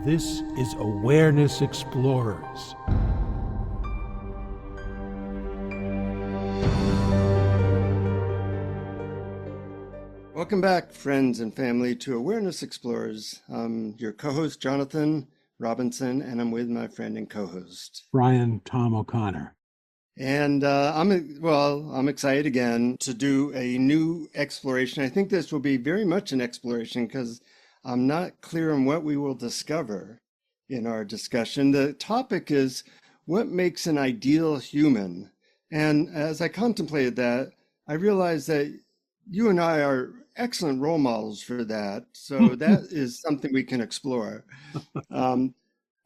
This is Awareness Explorers. Welcome back, friends and family, to Awareness Explorers. I'm your co-host, Jonathan Robinson, and I'm with my friend and co-host, Brian Tom O'Connor. And I'm excited again to do a new exploration. I think this will be very much an exploration because I'm not clear on what we will discover in our discussion. The topic is what makes an ideal human. And as I contemplated that, I realized that you and I are excellent role models for that. So that is something we can explore.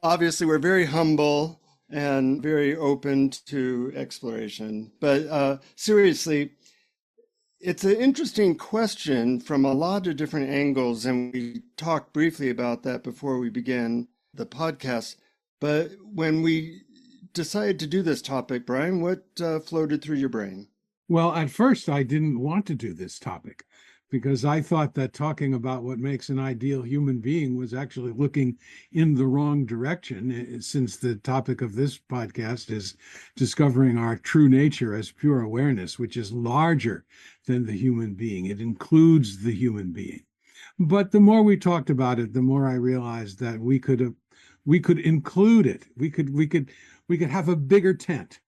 Obviously, we're very humble and very open to exploration. But seriously, it's an interesting question from a lot of different angles, and we talked briefly about that before we began the podcast. But when we decided to do this topic, Brian, what floated through your brain? Well, at first, I didn't want to do this topic because I thought that talking about what makes an ideal human being was actually looking in the wrong direction, since the topic of this podcast is discovering our true nature as pure awareness, which is larger than the human being. It includes the human being. But the more we talked about it, the more I realized that we could include it. We could have a bigger tent.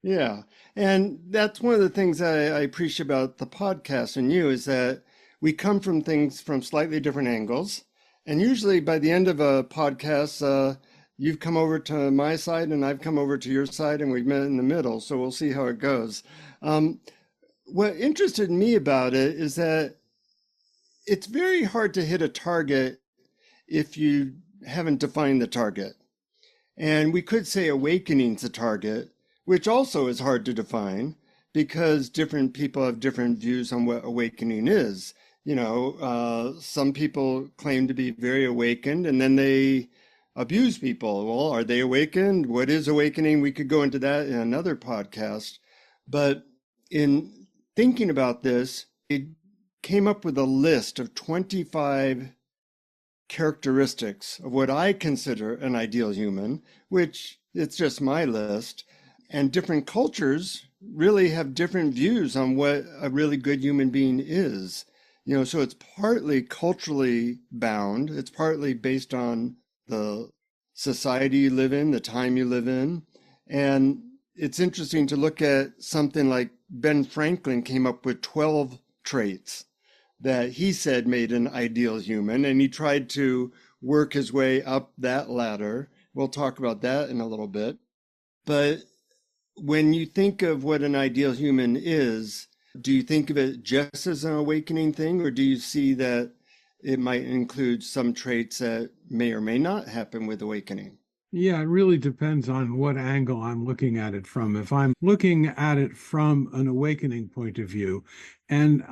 Yeah. And that's one of the things I appreciate about the podcast and you is that we come from things from slightly different angles. And usually by the end of a podcast, you've come over to my side and I've come over to your side and we've met in the middle. So we'll see how it goes. What interested me about it is that it's very hard to hit a target if you haven't defined the target. And we could say awakening's a target, which also is hard to define because different people have different views on what awakening is. You know, some people claim to be very awakened and then they abuse people. Well, are they awakened? What is awakening? We could go into that in another podcast. But in thinking about this, it came up with a list of 25 characteristics of what I consider an ideal human, which it's just my list. And different cultures really have different views on what a really good human being is. You know, so it's partly culturally bound. It's partly based on the society you live in, the time you live in. And it's interesting to look at something like Ben Franklin came up with 12 traits that he said made an ideal human. And he tried to work his way up that ladder. We'll talk about that in a little bit. But when you think of what an ideal human is, do you think of it just as an awakening thing, or do you see that it might include some traits that may or may not happen with awakening? Yeah, it really depends on what angle I'm looking at it from. If I'm looking at it from an awakening point of view, and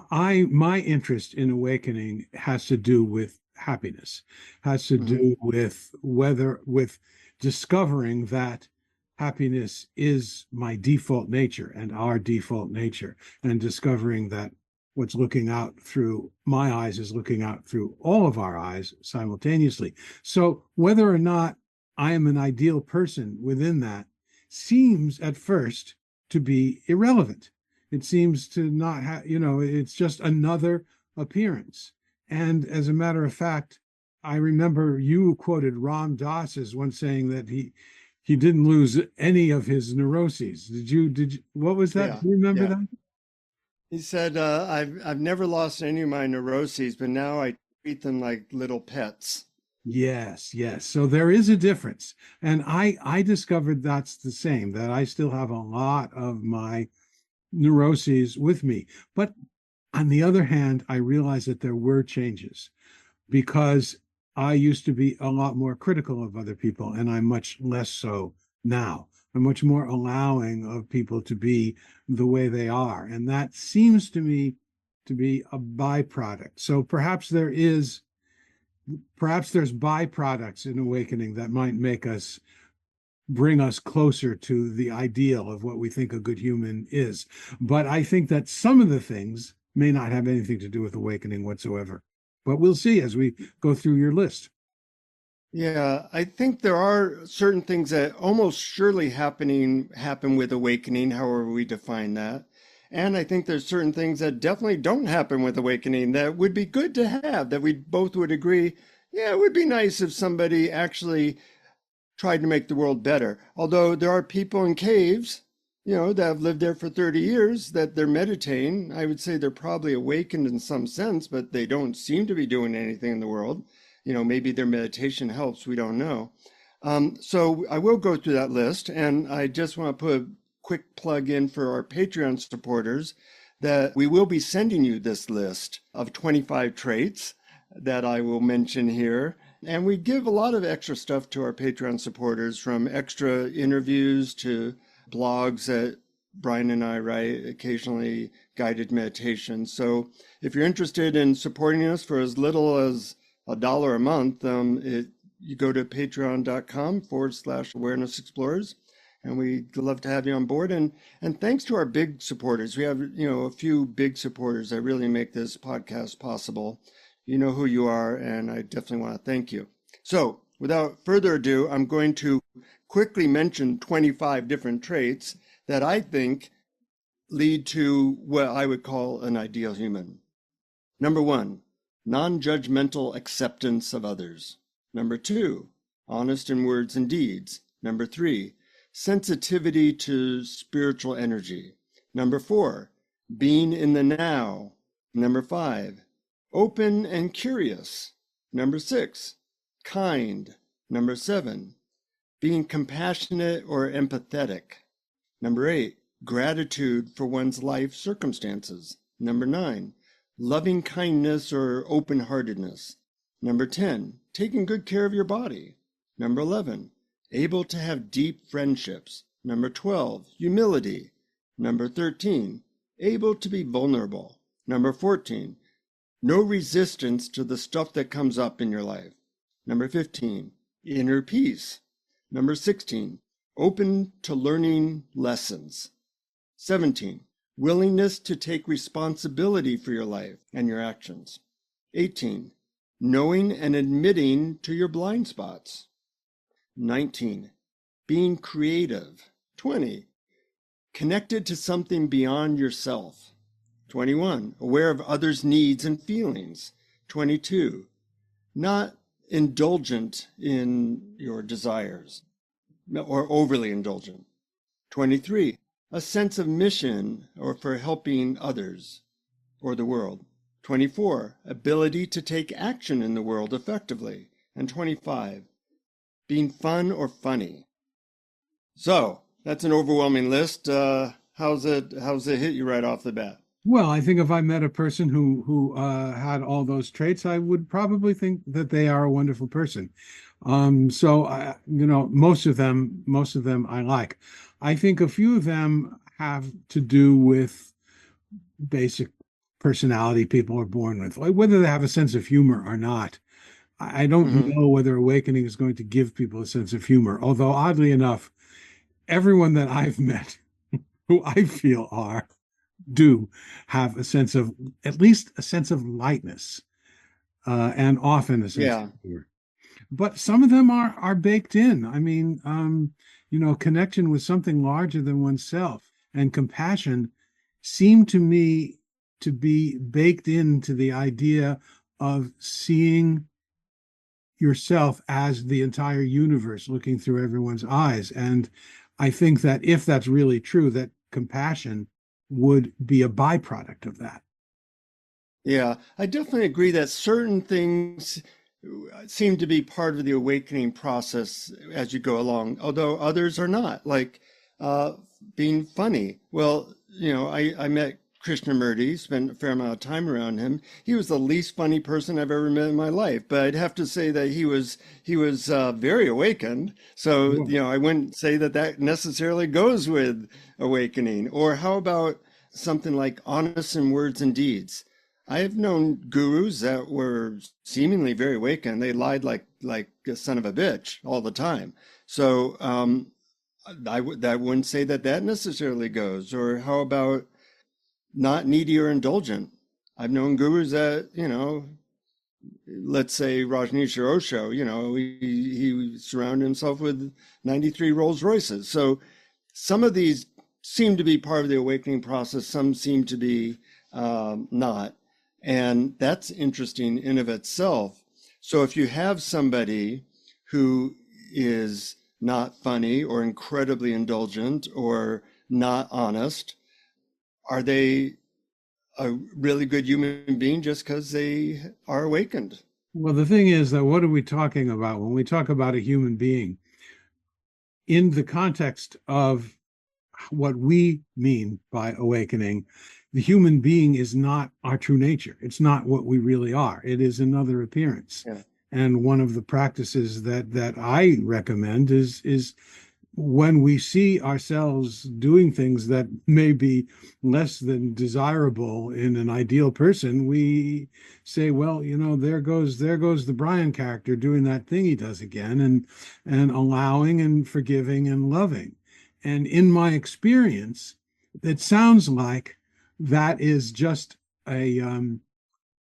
my interest in awakening has to do with happiness, has to do with discovering that happiness is my default nature and our default nature, and discovering that what's looking out through my eyes is looking out through all of our eyes simultaneously. So whether or not I am an ideal person within that seems at first to be irrelevant. It seems to not have, it's just another appearance. And as a matter of fact, I remember you quoted Ram Dass as once saying that he didn't lose any of his neuroses. Did you, what was that? Yeah, Do you remember that? He said, I've never lost any of my neuroses, but now I treat them like little pets. Yes. So there is a difference. And I discovered that's the same, that I still have a lot of my neuroses with me. But on the other hand, I realized that there were changes because I used to be a lot more critical of other people, and I'm much less so now. I'm much more allowing of people to be the way they are. And that seems to me to be a byproduct. So perhaps there's byproducts in awakening that might bring us closer to the ideal of what we think a good human is. But I think that some of the things may not have anything to do with awakening whatsoever. But we'll see as we go through your list. Yeah, I think there are certain things that almost surely happen with awakening, however we define that. And I think there's certain things that definitely don't happen with awakening that would be good to have, that we both would agree, yeah, it would be nice if somebody actually tried to make the world better. Although there are people in caves, that have lived there for 30 years that they're meditating. I would say they're probably awakened in some sense, but they don't seem to be doing anything in the world. Maybe their meditation helps. We don't know. So I will go through that list, and I just want to put a quick plug in for our Patreon supporters that we will be sending you this list of 25 traits that I will mention here. And we give a lot of extra stuff to our Patreon supporters, from extra interviews to blogs that Brian and I write, occasionally guided meditations. So if you're interested in supporting us for as little as $1 a month, you go to patreon.com/awareness explorers, and we'd love to have you on board. And thanks to our big supporters. We have, a few big supporters that really make this podcast possible. You know who you are, and I definitely want to thank you. So without further ado, I'm going to quickly mention 25 different traits that I think lead to what I would call an ideal human. Number 1, non-judgmental acceptance of others. Number 2, honest in words and deeds. Number 3, sensitivity to spiritual energy. Number 4, being in the now. Number 5, open and curious. Number 6, kind. Number 7, being compassionate or empathetic. Number 8, gratitude for one's life circumstances. Number 9, loving kindness or open-heartedness. Number 10, taking good care of your body. Number 11, able to have deep friendships. Number 12, humility. Number 13, able to be vulnerable. Number 14, no resistance to the stuff that comes up in your life. Number 15, inner peace. Number 16, open to learning lessons. 17, willingness to take responsibility for your life and your actions. 18, knowing and admitting to your blind spots. 19, being creative. 20, connected to something beyond yourself. 21, aware of others' needs and feelings. 22, not indulgent in your desires or overly indulgent. 23, a sense of mission or for helping others or the world. 24, ability to take action in the world effectively. And 25, being fun or funny. So that's an overwhelming list. How's it hit you right off the bat? Well, I think if I met a person who had all those traits, I would probably think that they are a wonderful person. Most of them I like. I think a few of them have to do with basic personality people are born with, like whether they have a sense of humor or not. I don't know whether awakening is going to give people a sense of humor, although oddly enough, everyone that I've met who I feel do have a sense of, at least a sense of lightness, and often a sense of humor. But some of them are baked in. I mean, connection with something larger than oneself and compassion seem to me to be baked into the idea of seeing yourself as the entire universe looking through everyone's eyes. And I think that if that's really true, that compassion would be a byproduct of that. Yeah, I definitely agree that certain things seem to be part of the awakening process as you go along, although others are not, like being funny. Well, I met Krishnamurti, spent a fair amount of time around him. He was the least funny person I've ever met in my life, but I'd have to say that he was very awakened. So, I wouldn't say that necessarily goes with awakening. Or how about something like honest in words and deeds? I have known gurus that were seemingly very awakened. They lied like a son of a bitch all the time. So I wouldn't say that necessarily goes. Or how about not needy or indulgent? I've known gurus that, let's say Rajneesh or Osho, he surrounded himself with 93 Rolls Royces. So some of these seem to be part of the awakening process. Some seem to be not. And that's interesting in of itself. So if you have somebody who is not funny or incredibly indulgent or not honest, are they a really good human being just because they are awakened? Well, the thing is that what are we talking about when we talk about a human being in the context of what we mean by awakening? The human being is not our true nature. It's not what we really are. It is another appearance. Yeah. And one of the practices that I recommend is when we see ourselves doing things that may be less than desirable in an ideal person, we say, well, there goes the Brian character doing that thing he does again, and allowing and forgiving and loving. And in my experience, it sounds like that is just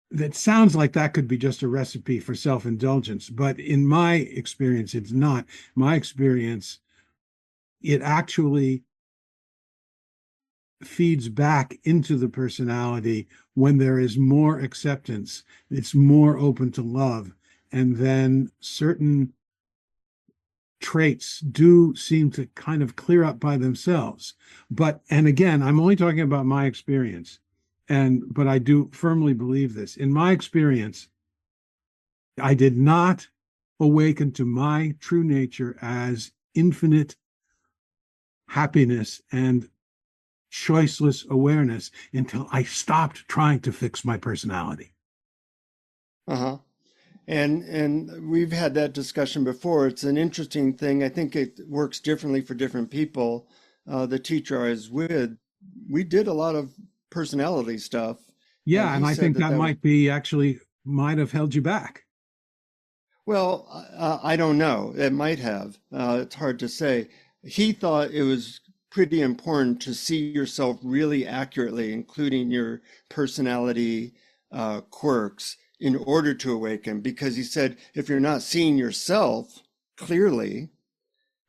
that sounds like that could be just a recipe for self-indulgence. But in my experience, it's not. My experience, it actually feeds back into the personality when there is more acceptance. It's more open to love. And then certain traits do seem to kind of clear up by themselves. And again, I'm only talking about my experience. But I do firmly believe this. In my experience, I did not awaken to my true nature as infinite happiness and choiceless awareness until I stopped trying to fix my personality. Uh-huh. And we've had that discussion before. It's an interesting thing. I think it works differently for different people. The teacher I was with, we did a lot of personality stuff. Yeah, and I think that might have held you back. Well, I don't know. It might have. It's hard to say. He thought it was pretty important to see yourself really accurately, including your personality quirks, in order to awaken, because he said if you're not seeing yourself clearly,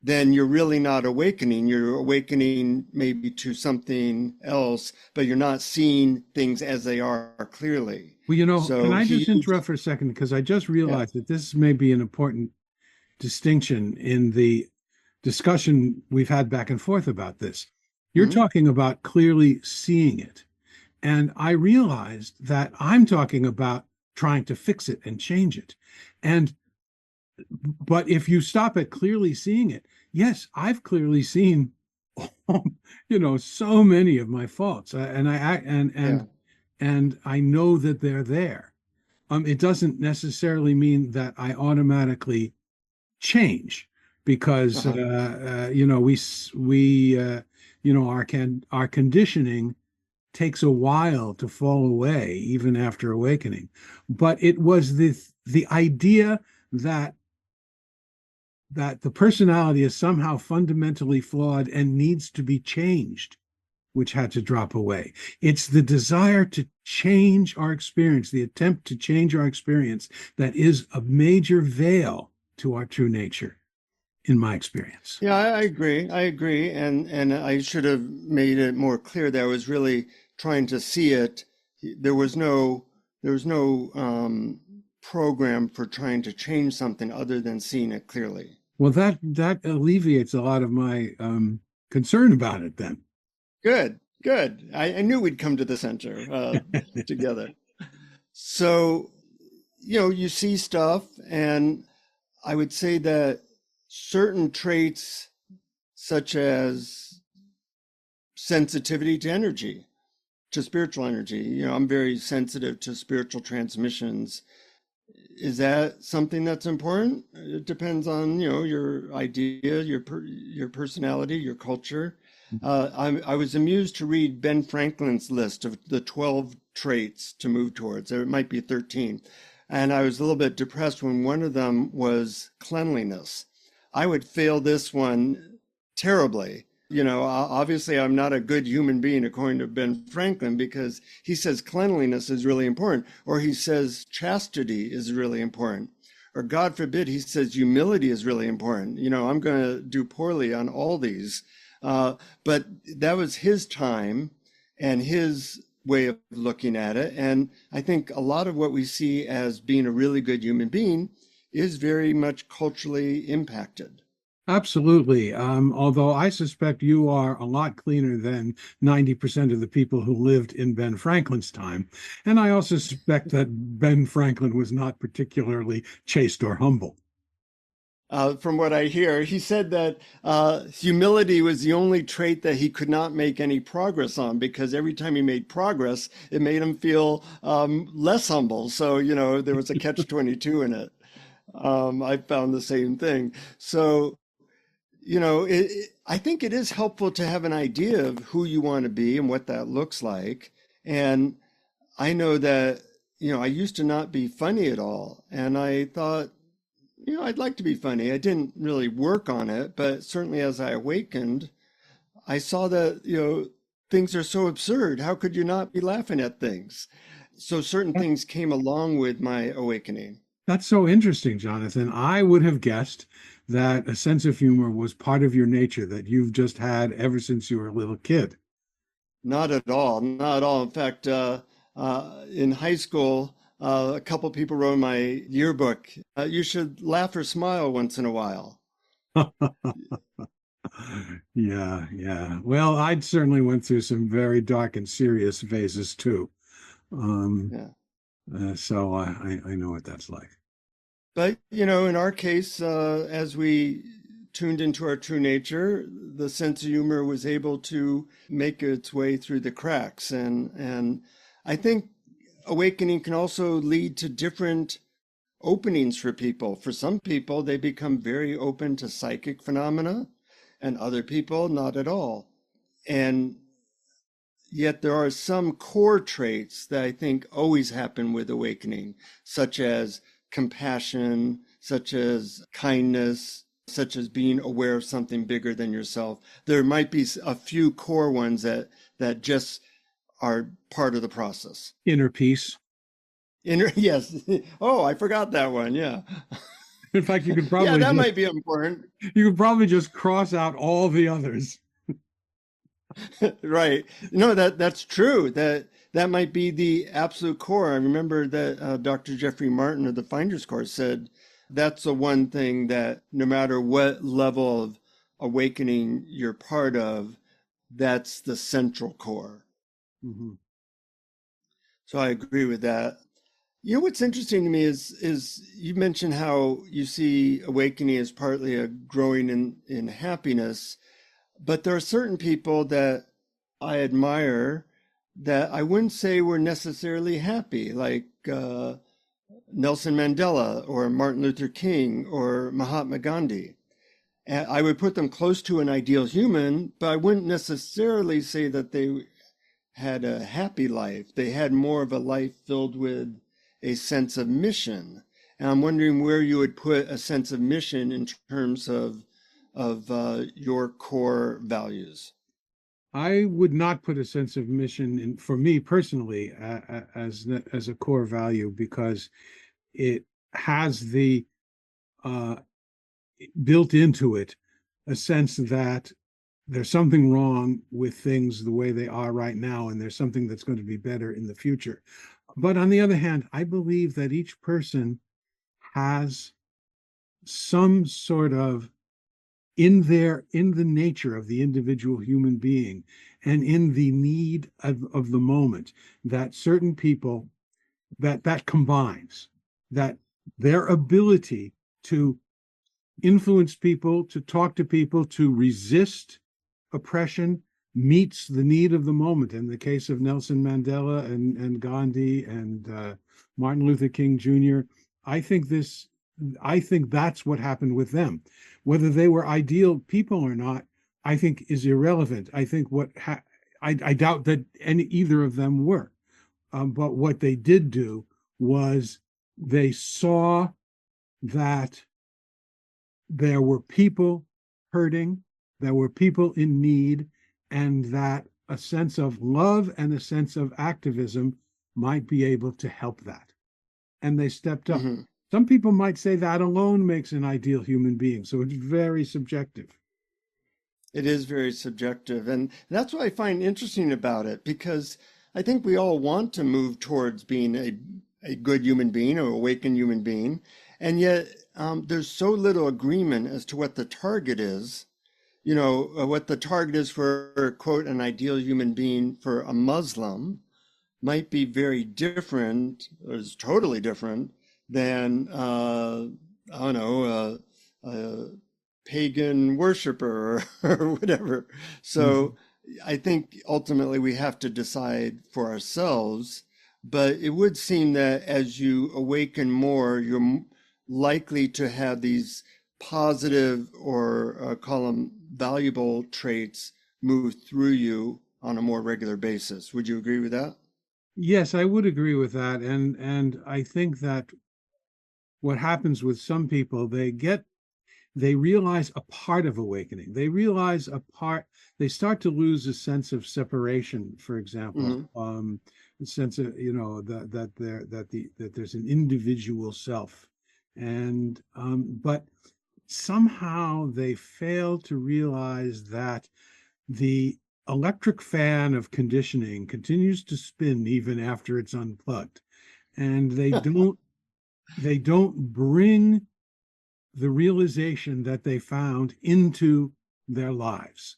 then you're really not awakening. You're awakening maybe to something else, but you're not seeing things as they are clearly. Well, can I just interrupt for a second? Because I just realized that this may be an important distinction in the discussion we've had back and forth about this. You're talking about clearly seeing it. And I realized that I'm talking about trying to fix it and change it. But if you stop at clearly seeing it, yes, I've clearly seen, so many of my faults, and I know that they're there. It doesn't necessarily mean that I automatically change because our conditioning takes a while to fall away even after awakening. But it was the idea that the personality is somehow fundamentally flawed and needs to be changed, which had to drop away. It's the desire to change our experience, the attempt to change our experience, that is a major veil to our true nature, in my experience. Yeah, I agree. And I should have made it more clear that I was really trying to see it. There was no program for trying to change something other than seeing it clearly. Well, that alleviates a lot of my concern about it then. Good. I knew we'd come to the center together. So, you see stuff, and I would say that certain traits, such as sensitivity to energy, to spiritual energy, I'm very sensitive to spiritual transmissions. Is that something that's important? It depends on, your idea, your personality, your culture. I was amused to read Ben Franklin's list of the 12 traits to move towards. It might be 13. And I was a little bit depressed when one of them was cleanliness. I would fail this one terribly. Obviously I'm not a good human being according to Ben Franklin, because he says cleanliness is really important, or he says chastity is really important, or God forbid, he says humility is really important. I'm going to do poorly on all these. But that was his time and his way of looking at it. And I think a lot of what we see as being a really good human being is very much culturally impacted. Absolutely. Although I suspect you are a lot cleaner than 90% of the people who lived in Ben Franklin's time. And I also suspect that Ben Franklin was not particularly chaste or humble. From what I hear, he said that humility was the only trait that he could not make any progress on, because every time he made progress, it made him feel less humble. So, there was a catch-22 in it. I found the same thing. So, I think it is helpful to have an idea of who you want to be and what that looks like. And I know that, I used to not be funny at all. And I thought, I'd like to be funny. I didn't really work on it, but certainly as I awakened, I saw that, things are so absurd. How could you not be laughing at things? So certain things came along with my awakening. That's so interesting, Jonathan. I would have guessed that a sense of humor was part of your nature that you've just had ever since you were a little kid. Not at all. Not at all. In fact, in high school, a couple people wrote in my yearbook, you should laugh or smile once in a while. Yeah, yeah. Well, I certainly went through some very dark and serious phases too. Um, Yeah. so I know what that's like. But, in our case, as we tuned into our true nature, the sense of humor was able to make its way through the cracks. And I think awakening can also lead to different openings for people. For some people, they become very open to psychic phenomena, and other people, not at all. And yet there are some core traits that I think always happen with awakening, such as compassion, such as kindness, such as being aware of something bigger than yourself. There might be a few core ones that just are part of the process. Inner peace. Yes. Oh, I forgot that one. Yeah. In fact, you could Yeah, probably that just might be important. cross out all the others. Right. No, that's true. That might be the absolute core. I remember that Dr. Jeffrey Martin of the Finder's Course said that's the one thing that no matter what level of awakening you're part of, that's the central core. Mm-hmm. So I agree with that. What's interesting to me is you mentioned how you see awakening as partly a growing in happiness, but there are certain people that I admire that I wouldn't say were necessarily happy, like Nelson Mandela or Martin Luther King or Mahatma Gandhi. And I would put them close to an ideal human, but I wouldn't necessarily say that they had a happy life. They had more of a life filled with a sense of mission. And I'm wondering where you would put a sense of mission in terms of your core values. I would not put a sense of mission in, for me personally, as a core value, because it has the built into it a sense that there's something wrong with things the way they are right now, and there's something that's going to be better in the future. But on the other hand, I believe that each person has some sort of in the nature of the individual human being and in the need of the moment, that certain people that combines that their ability to influence people, to talk to people, to resist oppression meets the need of the moment. In the case of Nelson Mandela and Gandhi and Martin Luther King Jr., I think this, I think that's what happened with them. Whether they were ideal people or not, I think is irrelevant. I think I doubt that either of them were. But what they did do was they saw that there were people hurting, there were people in need, and that a sense of love and a sense of activism might be able to help that. And they stepped up. Hmm. Some people might say that alone makes an ideal human being. So it's very subjective. It is very subjective. And that's what I find interesting about it, because I think we all want to move towards being a good human being or awakened human being. And yet there's so little agreement as to what the target is. What the target is for, quote, an ideal human being for a Muslim might be very different, or is totally different than, I don't know, pagan worshiper or whatever. Mhm. So I think ultimately we have to decide for ourselves. But it would seem that as you awaken more, you're likely to have these positive or call them valuable traits move through you on a more regular basis. Would you agree with that? Yes, I would agree with that. And I think that what happens with some people, they realize a part of awakening. They realize a part, they start to lose a sense of separation, for example, Hmm. a sense of, that there's an individual self. And but somehow they fail to realize that the electric fan of conditioning continues to spin even after it's unplugged. And they don't bring the realization that they found into their lives.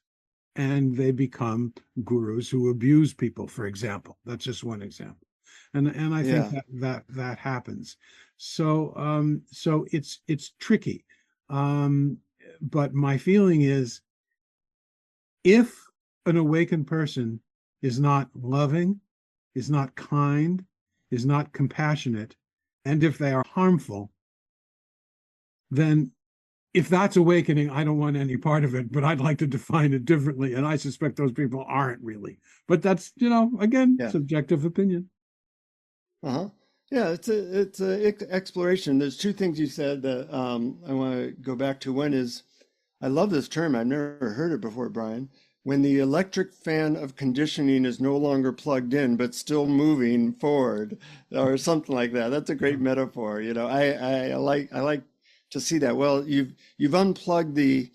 And they become gurus who abuse people, for example. That's just one example. And I think Yeah. that happens. So it's tricky. Um, but my feeling is, if an awakened person is not loving, is not kind, is not compassionate, and if they are harmful, then if that's awakening, I don't want any part of it, but I'd like to define it differently. And I suspect those people aren't really. But that's, again, Yeah. subjective opinion. Uh-huh. Yeah, it's a exploration. There's two things you said that I want to go back to. One is, I love this term. I've never heard it before, Brian. When the electric fan of conditioning is no longer plugged in, but still moving forward, or something like that. That's a great Yeah. metaphor. I like to see that. Well, you've unplugged the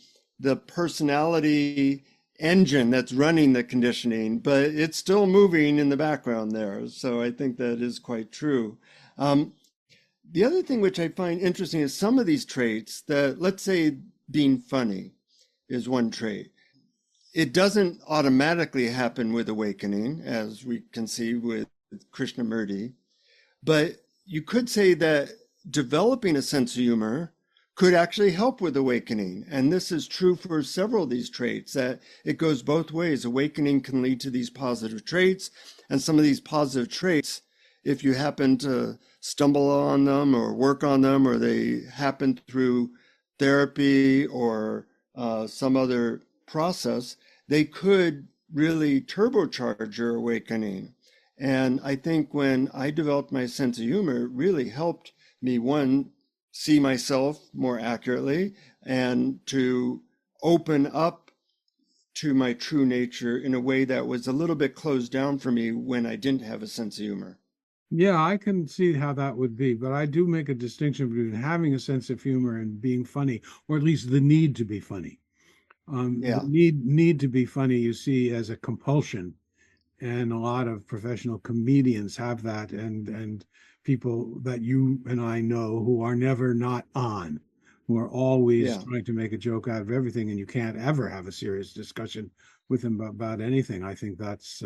personality engine that's running the conditioning, but it's still moving in the background there. So I think that is quite true. Um, the other thing which I find interesting is some of these traits that, let's say, being funny is one trait. It doesn't automatically happen with awakening, as we can see with Krishnamurti, but you could say that developing a sense of humor could actually help with awakening. And this is true for several of these traits, that it goes both ways. Awakening can lead to these positive traits, and some of these positive traits, if you happen to stumble on them or work on them, or they happen through therapy or some other process, they could really turbocharge your awakening. And I think when I developed my sense of humor, it really helped me, one, see myself more accurately and to open up to my true nature in a way that was a little bit closed down for me when I didn't have a sense of humor. Yeah, I can see how that would be, but I do make a distinction between having a sense of humor and being funny, or at least the need to be funny. The Yeah, need to be funny, you see, as a compulsion, and a lot of professional comedians have that, and people that you and I know who are never not on, who are always yeah, trying to make a joke out of everything, and you can't ever have a serious discussion with them about anything. I think that's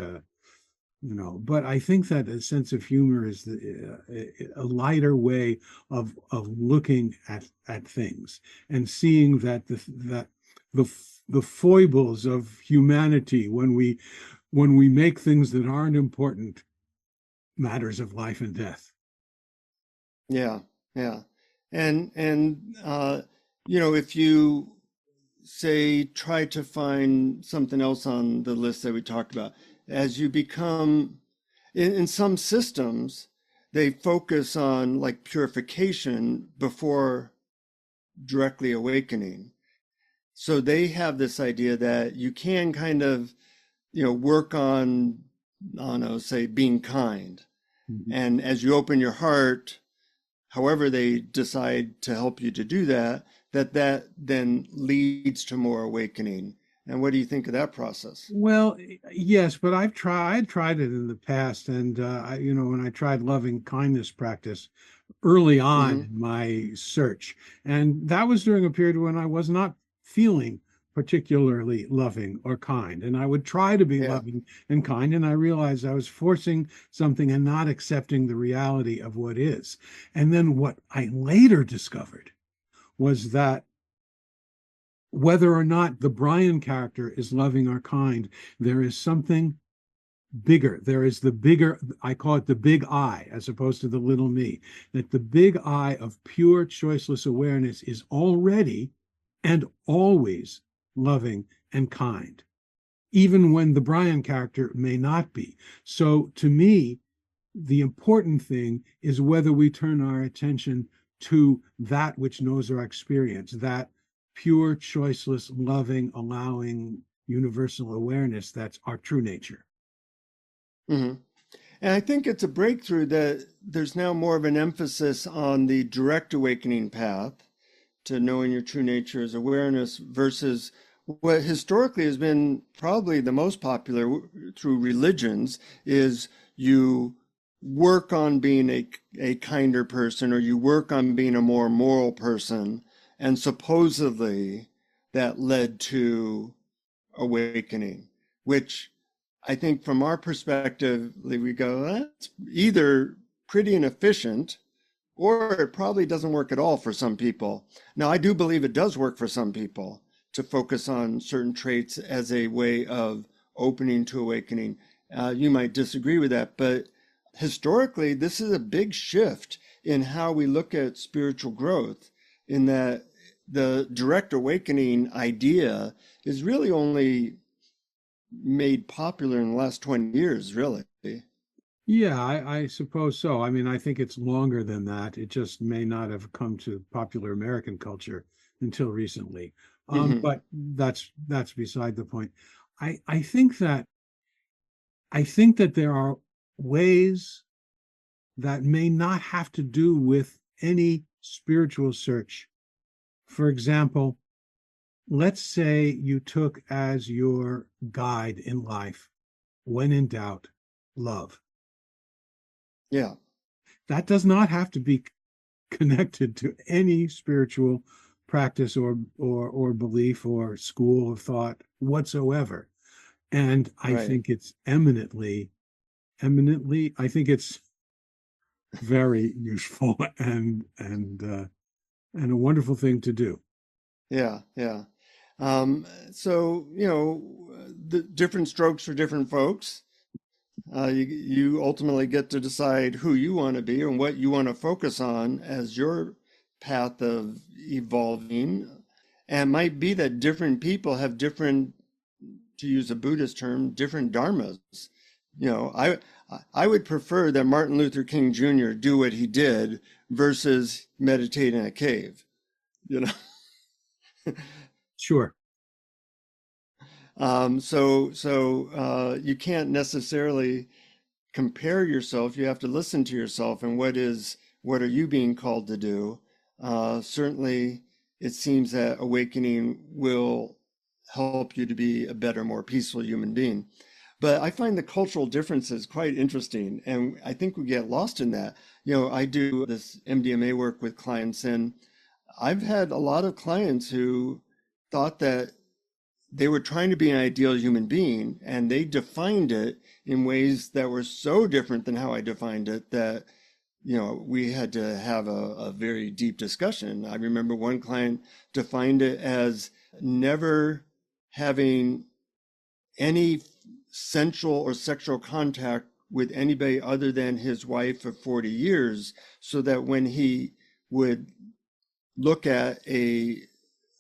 but I think that a sense of humor is a lighter way of looking at things and seeing that the the foibles of humanity, when we make things that aren't important matters of life and death. yeah, yeah. And if you say try to find something else on the list that we talked about, as you become in some systems, they focus on like purification before directly awakening. So they have this idea that you can kind of, work on, say, being kind. Mhm. And as you open your heart, however they decide to help you to do that, that then leads to more awakening. And what do you think of that process? Well, yes, but I'd tried it in the past, and when I tried loving kindness practice early on Hmm. in my search, and that was during a period when I was not feeling particularly loving or kind, and I would try to be Yeah. loving and kind, and I realized I was forcing something and not accepting the reality of what is. And then what I later discovered was that whether or not the Brian character is loving or kind, there is something bigger. There is the bigger, I call it the big I, as opposed to the little me, that the big I of pure choiceless awareness is already and always loving and kind, even when the Brian character may not be. So to me, the important thing is whether we turn our attention to that which knows our experience, that pure, choiceless, loving, allowing, universal awareness that's our true nature. Hmm. And I think it's a breakthrough that there's now more of an emphasis on the direct awakening path to knowing your true nature as awareness versus what historically has been probably the most popular through religions is you work on being a kinder person or you work on being a more moral person. And supposedly that led to awakening, which I think from our perspective, we go, that's either pretty inefficient or it probably doesn't work at all for some people. Now, I do believe it does work for some people to focus on certain traits as a way of opening to awakening. You might disagree with that, but historically, this is a big shift in how we look at spiritual growth, in that the direct awakening idea is really only made popular in the last 20 years, really. Yeah, I suppose so. I mean, I think it's longer than that. It just may not have come to popular American culture until recently. Hmm. But that's beside the point. I think that there are ways that may not have to do with any spiritual search. For example, let's say you took as your guide in life, when in doubt, love. Yeah, That does not have to be connected to any spiritual practice or belief or school of thought whatsoever. And I right. think it's eminently, I think it's very useful and a wonderful thing to do. Yeah, yeah. So, the different strokes for different folks. You ultimately get to decide who you want to be and what you want to focus on as your path of evolving. And it might be that different people have different, to use a Buddhist term, different dharmas. You know, I would prefer that Martin Luther King Jr. do what he did versus meditate in a cave. You know. Sure. So you can't necessarily compare yourself. You have to listen to yourself and what are you being called to do? Certainly, it seems that awakening will help you to be a better, more peaceful human being. But I find the cultural differences quite interesting, and I think we get lost in that. I do this MDMA work with clients, and I've had a lot of clients who thought that they were trying to be an ideal human being and they defined it in ways that were so different than how I defined it that we had to have a very deep discussion. I remember one client defined it as never having any sensual or sexual contact with anybody other than his wife for 40 years, so that when he would look at a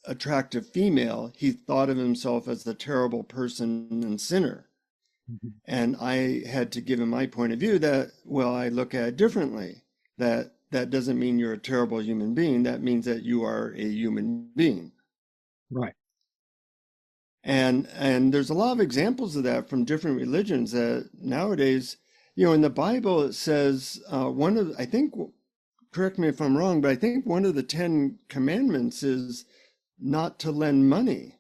attractive female, he thought of himself as the terrible person and sinner. Mhm. And I had to give him my point of view that, well, I look at it differently. That doesn't mean you're a terrible human being. That means that you are a human being. Right. And there's a lot of examples of that from different religions that nowadays, in the Bible it says I think, correct me if I'm wrong, but I think one of the Ten Commandments is not to lend money.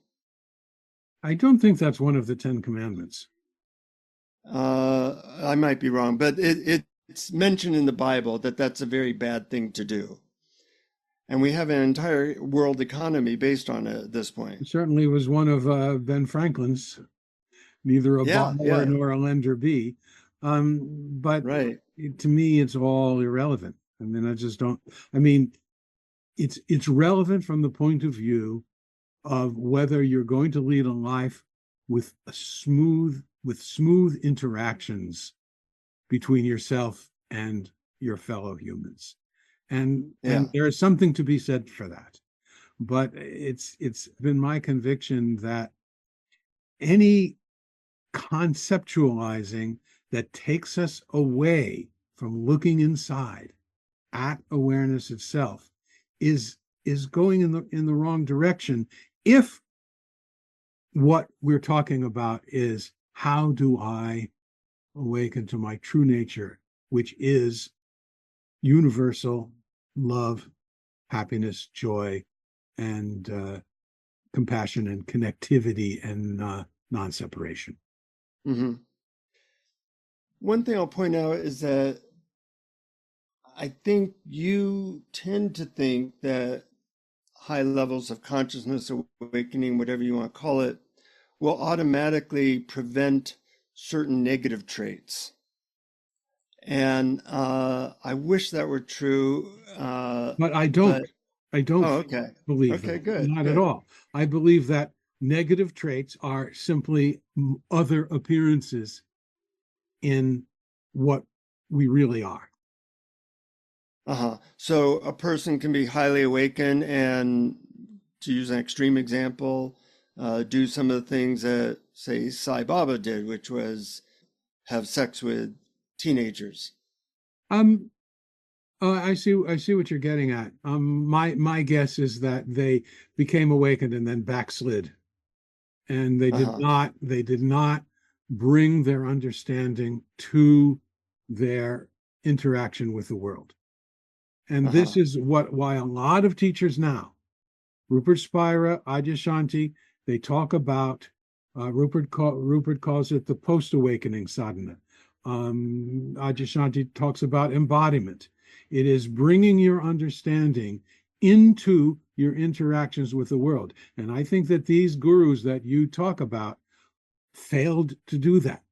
I don't think that's one of the Ten Commandments. I might be wrong, but it's mentioned in the Bible that that's a very bad thing to do. And we have an entire world economy based on it at this point. It certainly was one of Ben Franklin's, neither a Yeah, borrower yeah, nor a lender be. But right. to me, it's all irrelevant. I mean, I just don't. I mean, it's relevant from the point of view of whether you're going to lead a life with smooth interactions between yourself and your fellow humans. And Yeah. there is something to be said for that. But it's been my conviction that any conceptualizing that takes us away from looking inside at awareness itself is going in the wrong direction if what we're talking about is how do I awaken to my true nature, which is universal love, happiness, joy, and compassion and connectivity and non-separation. Hmm. One thing I'll point out is that I think you tend to think that high levels of consciousness awakening, whatever you want to call it, will automatically prevent certain negative traits. And I wish that were true. But But I don't oh, okay. believe Okay, that. good, Not at good. all. I believe that negative traits are simply other appearances in what we really are. Uh-huh. So a person can be highly awakened and, to use an extreme example, do some of the things that, say, Sai Baba did, which was have sex with teenagers. Um, I see what you're getting at. My guess is that they became awakened and then backslid, and Uh-huh. they did not bring their understanding to their interaction with the world. And this Uh-huh. is why a lot of teachers now, Rupert Spira, Adyashanti, they talk about Rupert calls it the post-awakening sadhana. Adyashanti talks about embodiment. It is bringing your understanding into your interactions with the world. And I think that these gurus that you talk about failed to do that.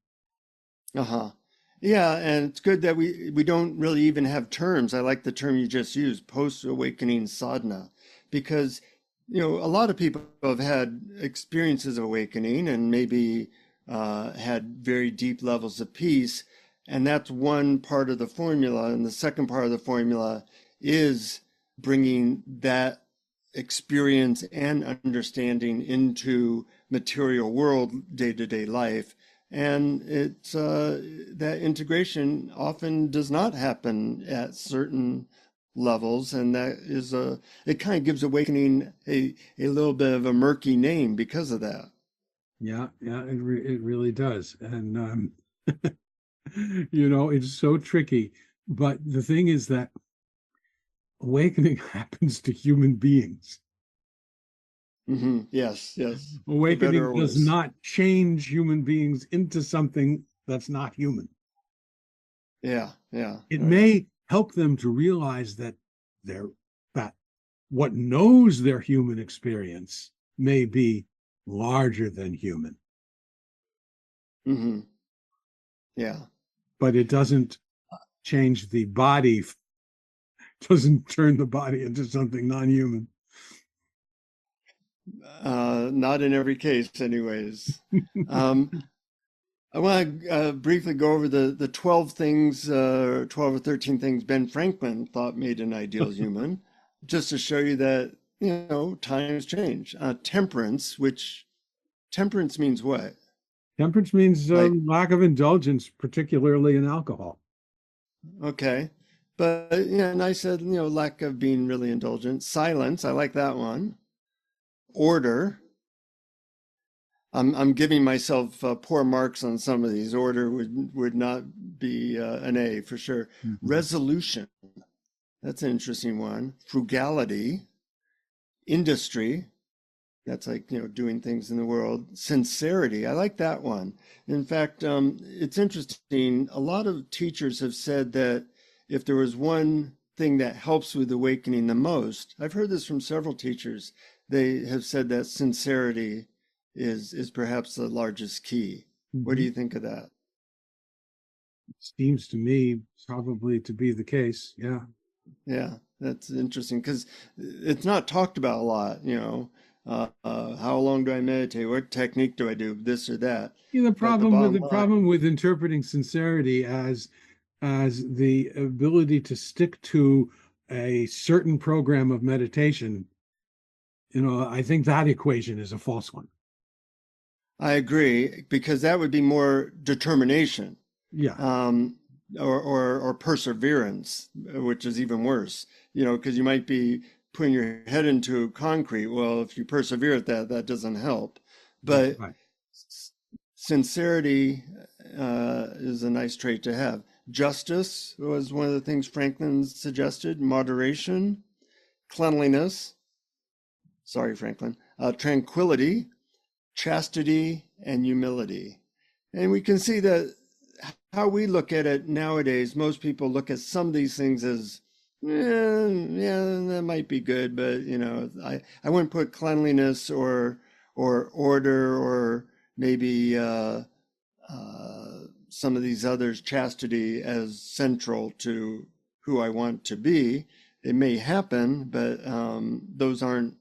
Uh-huh. Yeah, and it's good that we don't really even have terms. I like the term you just used, post-awakening sadhana, because a lot of people have had experiences of awakening and maybe had very deep levels of peace, and that's one part of the formula. And the second part of the formula is bringing that experience and understanding into material world, day-to-day life. And it's that integration often does not happen at certain levels, and that is it kind of gives awakening a little bit of a murky name because of that. Yeah, yeah, it really does. And it's so tricky. But the thing is that awakening happens to human beings. Yes, yes, for better Awakening or does worse. not change human beings into something that's not human. Yeah, yeah, It right. may help them to realize they're that what knows their human experience may be larger than human, Hmm. Yeah. but it doesn't change the body, doesn't turn the body into something non-human. Not in every case, anyways. Um, I want to briefly go over the 12 things, 12 or 13 things Ben Franklin thought made an ideal human, just to show you that, times change. Temperance means what? Temperance means Like, lack of indulgence, particularly in alcohol. okay. But, and I said, lack of being really indulgent. Silence, I like that one. Order. I'm giving myself poor marks on some of these. Order would not be an A for sure. Mhm. Resolution, that's an interesting one. Frugality, industry, that's like, doing things in the world. Sincerity, I like that one. In fact, it's interesting. A lot of teachers have said that if there was one thing that helps with awakening the most, I've heard this from several teachers, they have said that sincerity is perhaps the largest key. What do Mhm. you think of that? Seems to me probably to be the case. Yeah. Yeah, that's interesting because it's not talked about a lot. How long do I meditate? What technique do I do? This or that. Yeah, But the bottom the line, problem with interpreting sincerity as the ability to stick to a certain program of meditation, I think that equation is a false one. I agree because that would be more determination, Yeah. um, or perseverance, which is even worse. Because you might be putting your head into concrete. Well, if you persevere at that, that doesn't help. But Right. sincerity is a nice trait to have. Justice was one of the things Franklin suggested. Moderation, cleanliness. Sorry, Franklin. Tranquility, chastity, and humility. And we can see that how we look at it nowadays, most people look at some of these things as, yeah, that might be good, but I wouldn't put cleanliness or order or maybe some of these others, chastity, as central to who I want to be. It may happen, but those aren't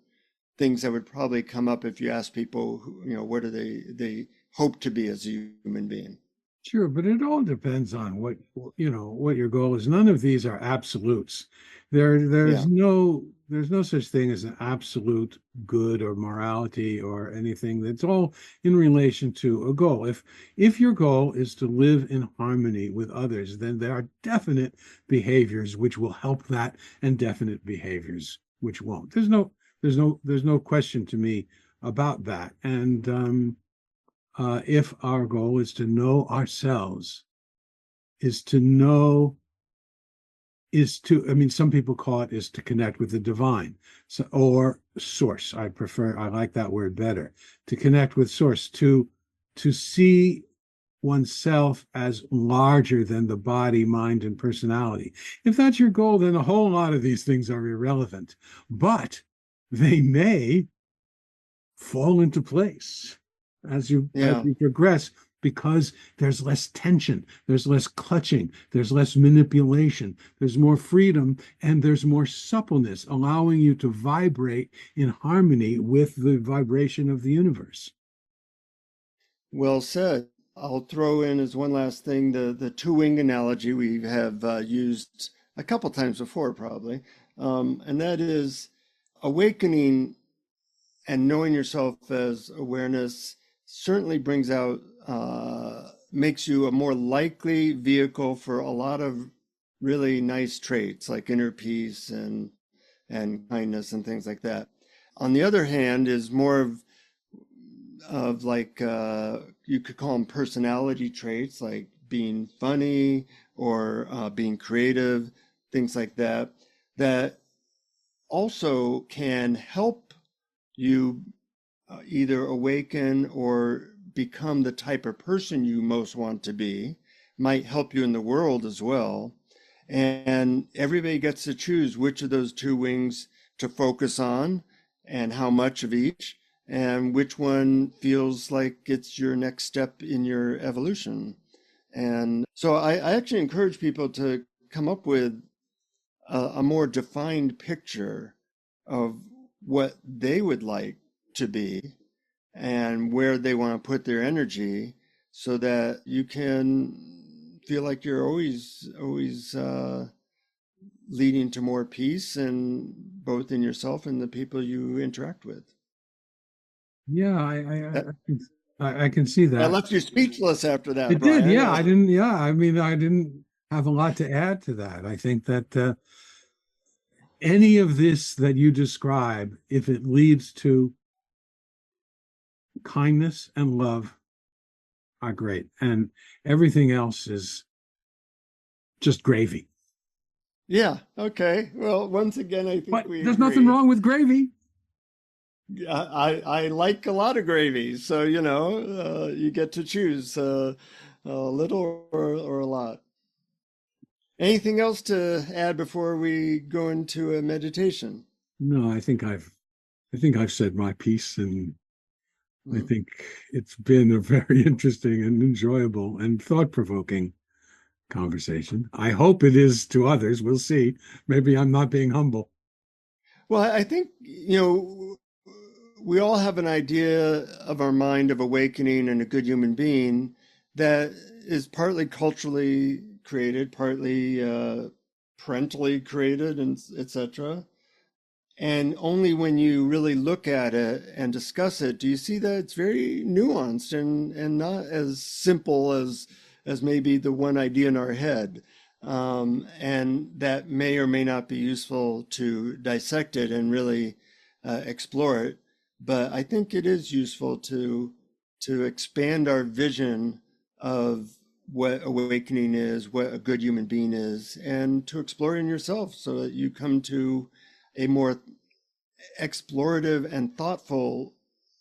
things that would probably come up if you ask people, what do they hope to be as a human being? Sure, but it all depends on what your goal is. None of these are absolutes. Yeah. There's no such thing as an absolute good or morality or anything. That's all in relation to a goal. If your goal is to live in harmony with others, then there are definite behaviors which will help that and definite behaviors which won't. There's no question to me about that. And if our goal is to know ourselves, is to know, I mean, some people call it is to connect with the divine, so, or source. I like that word better. To connect with source, to see oneself as larger than the body, mind, and personality. If that's your goal, then a whole lot of these things are irrelevant, but they may fall into place as Yeah. you progress because there's less tension, there's less clutching, there's less manipulation, there's more freedom, and there's more suppleness, allowing you to vibrate in harmony with the vibration of the universe. Well said. I'll throw in as one last thing the two-wing analogy we have used a couple times before, probably, and that is awakening and knowing yourself as awareness certainly brings out, makes you a more likely vehicle for a lot of really nice traits like inner peace and kindness and things like that. On the other hand, is more of like you could call them personality traits like being funny or being creative, things like that, that also can help you either awaken or become the type of person you most want to be, might help you in the world as well. And everybody gets to choose which of those two wings to focus on and how much of each, and which one feels like it's your next step in your evolution. And so I actually encourage people to come up with a more defined picture of what they would like to be and where they want to put their energy so that you can feel like you're always leading to more peace and both in yourself and the people you interact with. Yeah, That, I can see I that. left you speechless after that, It did. Brian. Yeah, I didn't. Yeah, I mean, I didn't have a lot to add to that. I think that any of this that you describe, if it leads to kindness and love are great. And everything else is just gravy. Yeah. Okay. Well, once again, I think But we there's nothing agree. wrong with gravy. I like a lot of gravy, so you get to choose a little or a lot. Anything else to add before we go into a meditation? No, I think I've said my piece, and I Hmm. think it's been a very interesting and enjoyable and thought-provoking conversation. I hope it is to others. We'll see. Maybe I'm not being humble. Well, I think, we all have an idea of our mind of awakening and a good human being that is partly culturally created, partly parentally created, and etc. And only when you really look at it and discuss it do you see that it's very nuanced and not as simple as maybe the one idea in our head. And that may or may not be useful to dissect it and really explore it. But I think it is useful to expand our vision of what awakening is, what a good human being is, and to explore in yourself so that you come to a more explorative and thoughtful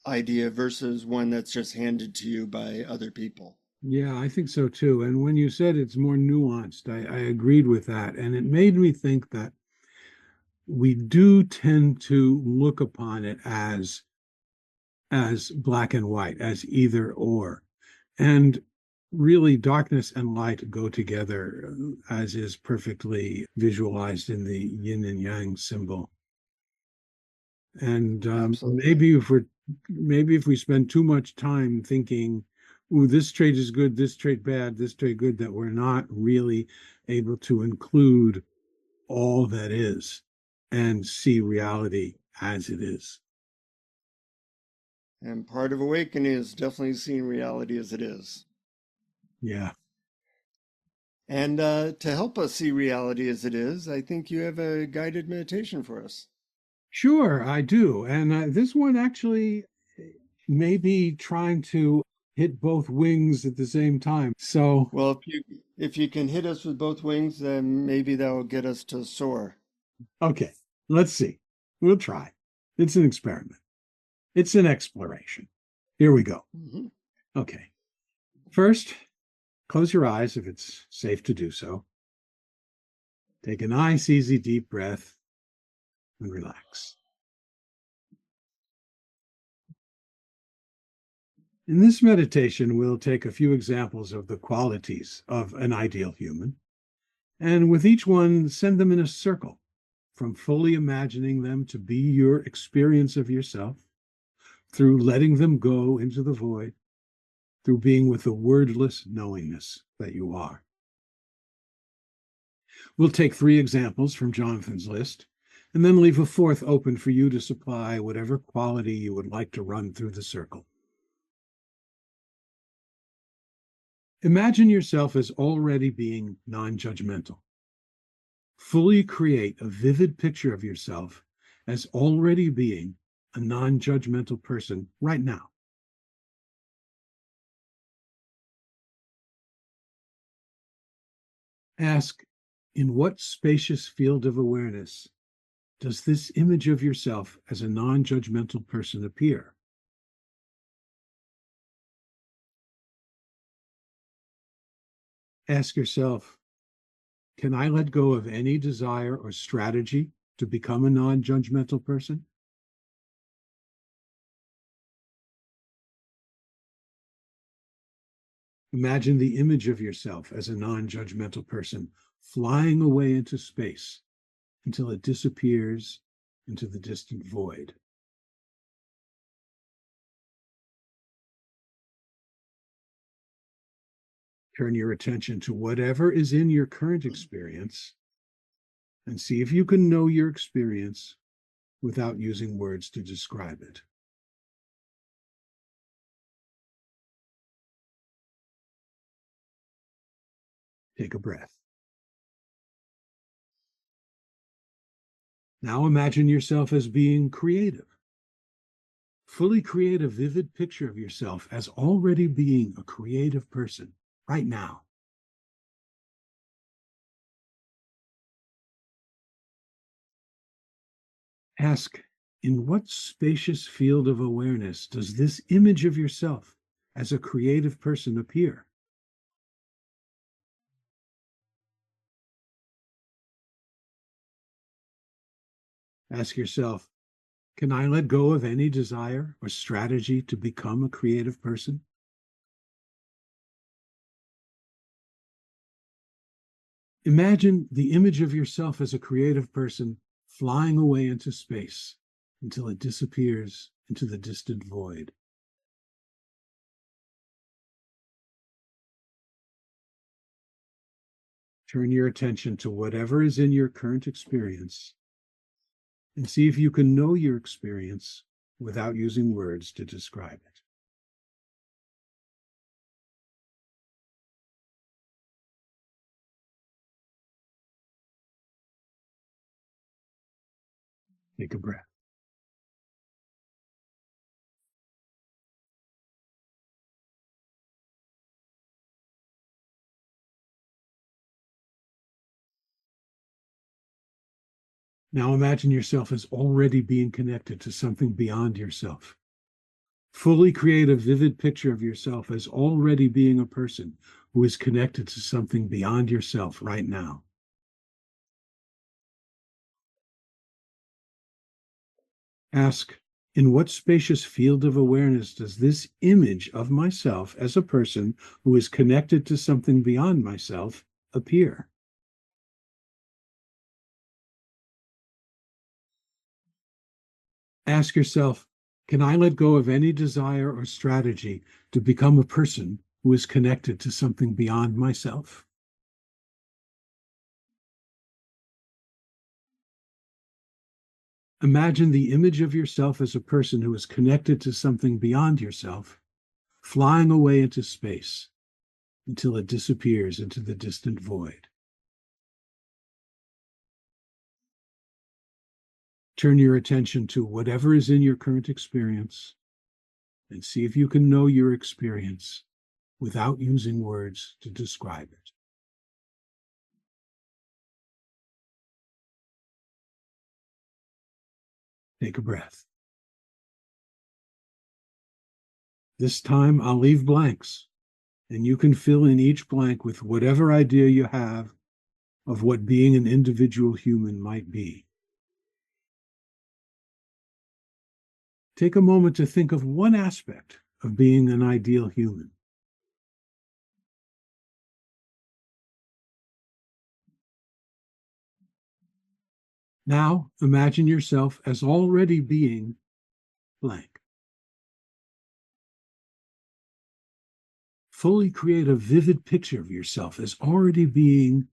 idea versus one that's just handed to you by other people. Yeah, I think so too. And when you said it's more nuanced, I agreed with that. And it made me think that we do tend to look upon it as black and white, as either or. And really, darkness and light go together, as is perfectly visualized in the yin and yang symbol. And Absolutely. maybe if we spend too much time thinking, "Ooh, this trait is good, this trait bad, this trait good," that we're not really able to include all that is and see reality as it is. And part of awakening is definitely seeing reality as it is. Yeah. And to help us see reality as it is, I think you have a guided meditation for us. Sure, I do. And this one actually may be trying to hit both wings at the same time. So, Well, if you can hit us with both wings, then maybe that will get us to soar. okay, let's see. We'll try. It's an experiment, it's an exploration. Here we go. Mhm. Okay. First, close your eyes if it's safe to do so. Take a nice, easy, deep breath and relax. In this meditation, we'll take a few examples of the qualities of an ideal human, and with each one, send them in a circle, from fully imagining them to be your experience of yourself, through letting them go into the void, through being with the wordless knowingness that you are. We'll take 3 examples from Jonathan's list, and then leave a fourth open for you to supply whatever quality you would like to run through the circle. Imagine yourself as already being non-judgmental. Fully create a vivid picture of yourself as already being a non-judgmental person right now. Ask, in what spacious field of awareness does this image of yourself as a non-judgmental person appear? Ask yourself, can I let go of any desire or strategy to become a non-judgmental person? Imagine the image of yourself as a non-judgmental person flying away into space until it disappears into the distant void. Turn your attention to whatever is in your current experience and see if you can know your experience without using words to describe it. Take a breath. Now imagine yourself as being creative. Fully create a vivid picture of yourself as already being a creative person right now. Ask, in what spacious field of awareness does this image of yourself as a creative person appear? Ask yourself, can I let go of any desire or strategy to become a creative person? Imagine the image of yourself as a creative person flying away into space until it disappears into the distant void. Turn your attention to whatever is in your current experience and see if you can know your experience without using words to describe it. Take a breath. Now imagine yourself as already being connected to something beyond yourself. Fully create a vivid picture of yourself as already being a person who is connected to something beyond yourself right now. Ask, in what spacious field of awareness does this image of myself as a person who is connected to something beyond myself appear? Ask yourself, can I let go of any desire or strategy to become a person who is connected to something beyond myself? Imagine the image of yourself as a person who is connected to something beyond yourself, flying away into space until it disappears into the distant void. Turn your attention to whatever is in your current experience and see if you can know your experience without using words to describe it. Take a breath. This time I'll leave blanks, and you can fill in each blank with whatever idea you have of what being an individual human might be. Take a moment to think of one aspect of being an ideal human. Now imagine yourself as already being blank. Fully create a vivid picture of yourself as already being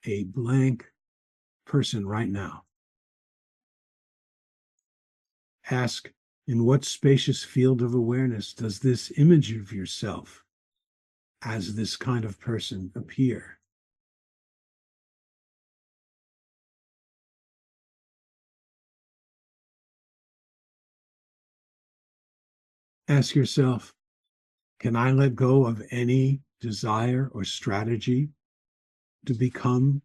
a blank person right now. Ask, in what spacious field of awareness does this image of yourself as this kind of person appear? Ask yourself, can I let go of any desire or strategy to become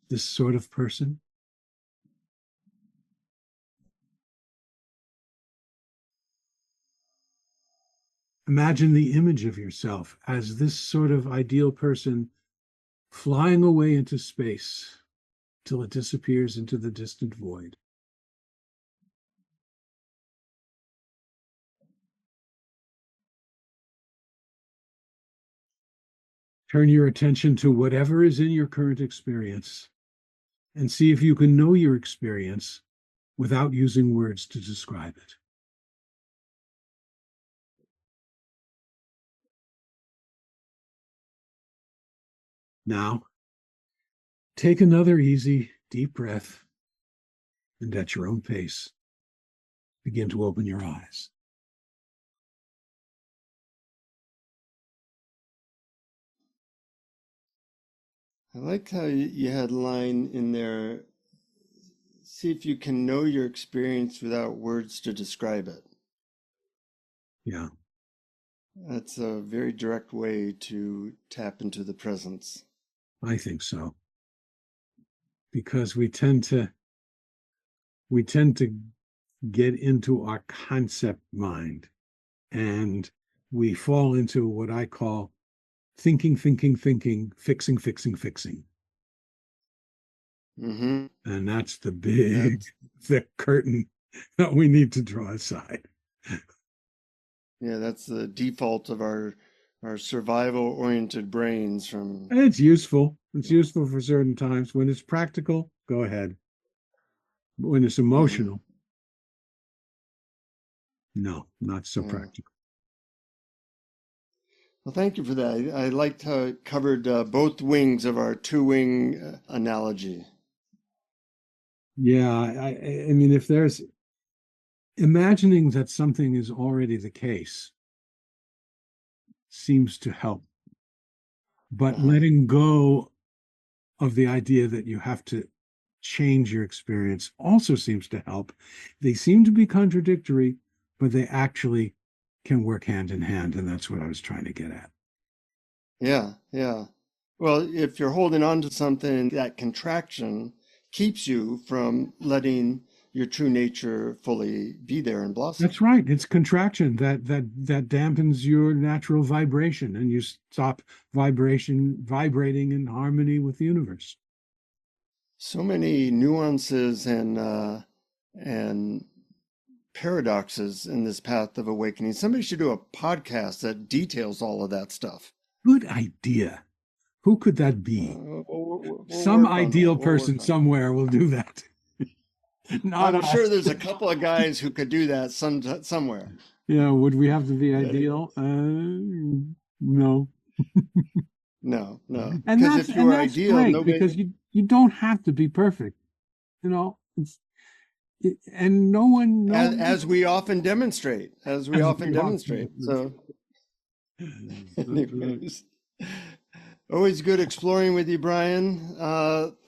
this sort of person? Imagine the image of yourself as this sort of ideal person flying away into space till it disappears into the distant void. Turn your attention to whatever is in your current experience and see if you can know your experience without using words to describe it. Now, take another easy, deep breath, and at your own pace, begin to open your eyes. I like how you had a line in there, see if you can know your experience without words to describe it. Yeah, That's a very direct way to tap into the presence. I think so. Because we tend to get into our concept mind, and we fall into what I call thinking, fixing. Mm-hmm. And that's the big, That's, thick curtain that we need to draw aside. yeah, that's the default of our survival-oriented brains from. It's useful. It's useful for certain times. When it's practical, go ahead. But when it's Mhm. emotional, no, not so Yeah. practical. Well, thank you for that. I liked how it covered both wings of our two-wing analogy. Yeah, I mean, if there's imagining that something is already the case seems to help, but Uh-huh. letting go of the idea that you have to change your experience also seems to help. They seem to be contradictory, but they actually can work hand in hand. And that's what I was trying to get at. Yeah, yeah. Well, if you're holding on to something, that contraction keeps you from letting your true nature fully be there and blossom. That's right. It's contraction that dampens your natural vibration, and you stop vibrating in harmony with the universe. So many nuances and paradoxes in this path of awakening. Somebody should do a podcast that details all of that stuff. Good idea. Who could that be? We'll Some work on that. ideal We'll person work on somewhere will do that. Not I'm sure us. there's a couple of guys who could do that somewhere. Yeah, would we have to be ideal? No. No, no. And Because if you were that's ideal, great because nobody, you don't have to be perfect. You know, and no one as we often demonstrate, has a big often. So, That's right. anyways, always good exploring with you, Brian.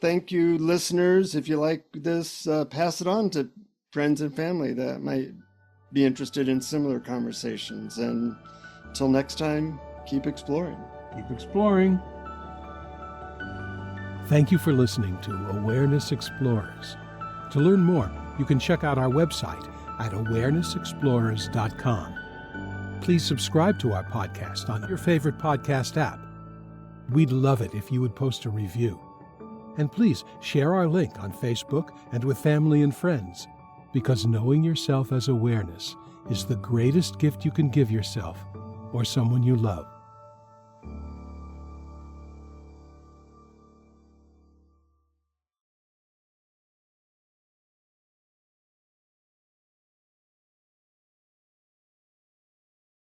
Thank you, listeners. If you like this, pass it on to friends and family that might be interested in similar conversations. And until next time, keep exploring. Keep exploring. Thank you for listening to Awareness Explorers. To learn more, you can check out our website at awarenessexplorers.com. Please subscribe to our podcast on your favorite podcast app. We'd love it if you would post a review. And please share our link on Facebook and with family and friends, because knowing yourself as awareness is the greatest gift you can give yourself or someone you love.